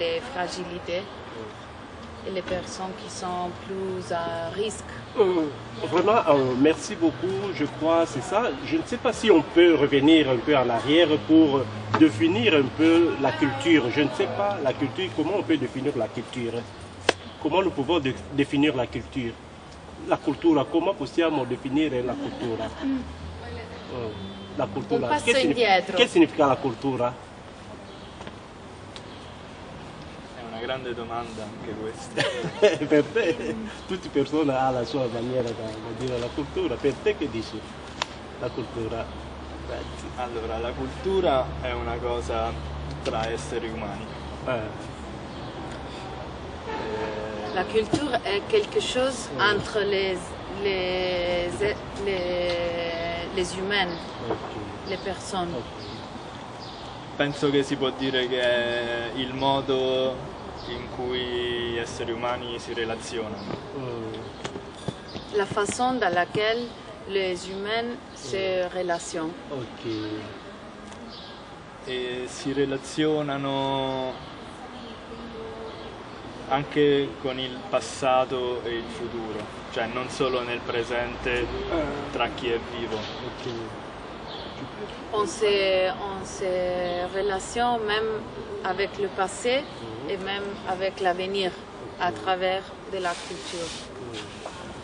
les fragilités et les personnes qui sont plus à risque. Vraiment, merci beaucoup, je crois, c'est ça. Je ne sais pas si on peut revenir un peu en arrière pour définir un peu la culture. Je ne sais pas, la culture, comment on peut définir la culture? Comment nous pouvons définir la culture? La cultura, comment possiamo definire la cultura? La cultura. Un passo indietro. Che significa la cultura? È una grande domanda anche questa. Per te, tutte le persone hanno la sua maniera di dire la cultura. Per te che dici? La cultura. Grazie. Allora, la cultura è una cosa tra esseri umani. La culture est quelque chose entre les humains, le persone. Penso che si può dire che è il modo in cui gli esseri umani si relazionano. La façon dans laquelle les humains se relationnent. E si relazionano anche con il passato e il futuro, cioè non solo nel presente tra chi è vivo. On se relationne même avec le passé et même avec l'avenir à travers de la culture.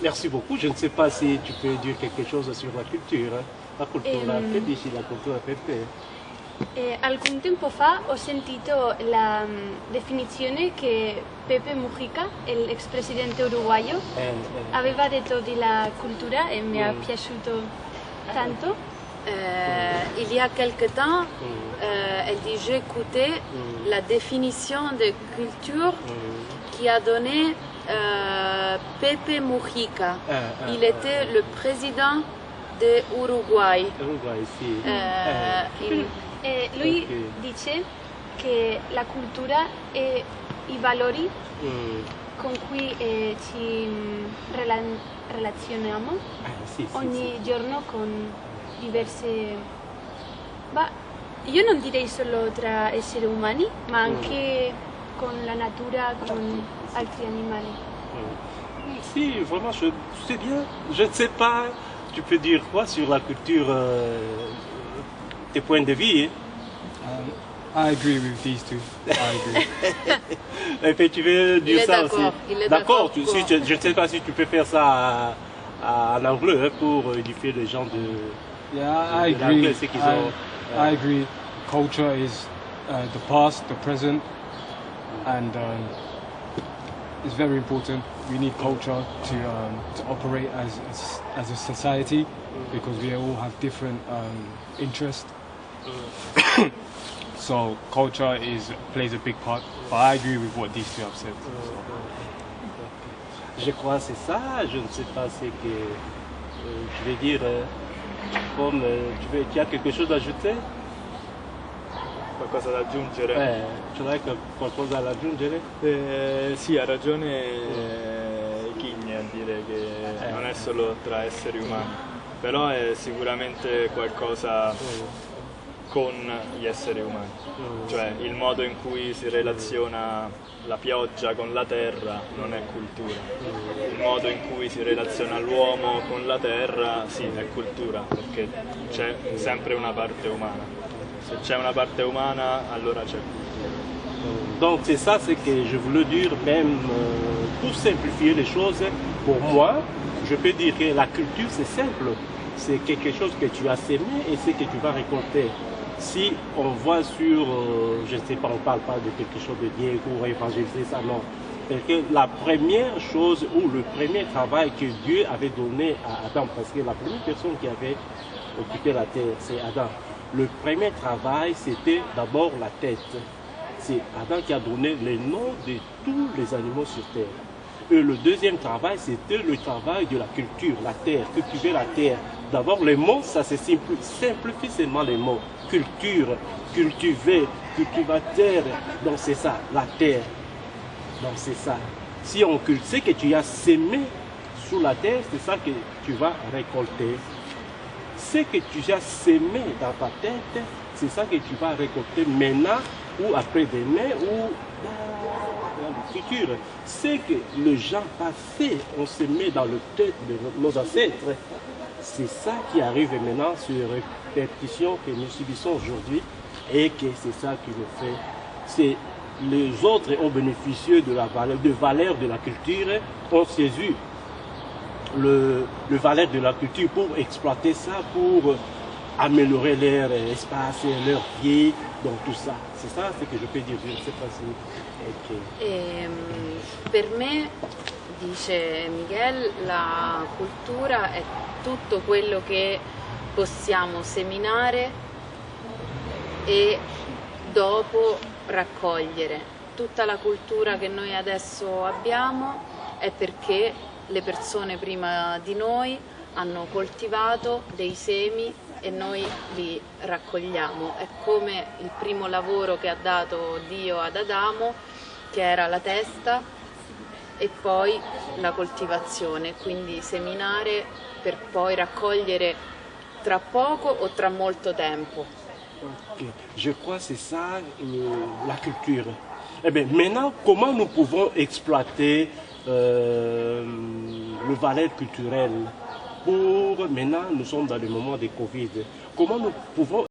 Merci beaucoup. Je ne sais pas si tu peux dire quelque chose sur la culture. La cultura, che dici la cultura per te? Alcun tempo fa ho sentito la definizione che Pepe Mujica, l'ex presidente uruguayo, aveva detto della cultura e mi è piaciuto tanto. Il y a quelque temps, elle dit j'ai écouté la définition de culture qui a donné Pepe Mujica. Il était le président de Uruguay. Uruguay, sì. Lui dice che la cultura e i valori con cui ci relazioniamo ogni giorno con diverse... io non direi solo tra esseri umani, ma anche con la natura, con altri animali. Si, vraiment, c'est bien. Je ne sais pas, tu peux dire quoi sur la culture, tes points de vue? I agree with these two. I agree. Et puis tu veux dire ça aussi? D'accord, je ne sais pas si tu peux faire ça en anglais pour édifier les gens de... Yeah, I agree. I agree. Culture is the past, the present, and it's very important. We need culture to operate as a society because we all have different interests. So culture plays a big part. But I agree with what these two have said. Je crois que c'est ça. Je ne sais pas ce que je vais dire. Comme tu as quelque chose à ajouter? Qualcosa da aggiungere? Tu hai qualcosa da aggiungere? Sì, ha ragione Chigni a dire che non è solo tra esseri umani, però è sicuramente qualcosa con gli esseri umani, cioè il modo in cui si relaziona la pioggia con la terra non è cultura, il modo in cui si relaziona l'uomo con la terra sì è cultura, perché c'è sempre una parte umana, se c'è una parte umana allora c'è cultura. Donc c'est ça ce que je voulais dire, même pour simplifier les choses, pour moi, je peux dire que la culture c'est simple, c'est quelque chose que tu as semé et c'est que tu vas récolter. Si on voit sur, je ne sais pas, on ne parle pas de quelque chose de bien pour évangéliser ça, non. Parce que la première chose ou le premier travail que Dieu avait donné à Adam, parce que la première personne qui avait occupé la terre, c'est Adam. Le premier travail, c'était d'abord la tête. C'est Adam qui a donné les noms de tous les animaux sur terre. Et le deuxième travail, c'était le travail de la culture, la terre, cultiver la terre. D'abord, les mots, ça c'est simplifie seulement les mots. Culture, cultiver, cultivateur, donc c'est ça, la terre. Donc c'est ça. Si on cultive, ce que tu as semé sous la terre, c'est ça que tu vas récolter. Ce que tu as semé dans ta tête, c'est ça que tu vas récolter. Maintenant, ou après-demain, ou dans le futur. C'est que le gens passé, on se met dans le tête de nos ancêtres. C'est ça qui arrive maintenant sur répétition que nous subissons aujourd'hui et que c'est ça qui nous fait. C'est les autres ont bénéficié de la valeur de la culture, ont saisi le valeur de la culture pour exploiter ça, pour améliorer leur espace, leur vie, donc tout ça. C'est ça ce que je peux dire, je ne sais pas si... Okay. Per me, dice Miguel, la cultura è tutto quello che possiamo seminare e dopo raccogliere. Tutta la cultura che noi adesso abbiamo è perché le persone prima di noi hanno coltivato dei semi e noi li raccogliamo. È come il primo lavoro che ha dato Dio ad Adamo, che era la testa, e poi la coltivazione, quindi seminare per poi raccogliere tra poco o tra molto tempo. Okay. Je crois que c'est ça la culture. Eh bien, maintenant, comment nous pouvons exploiter le valeur culturelle pour maintenant, nous sommes dans le moment de Covid. Comment nous pouvons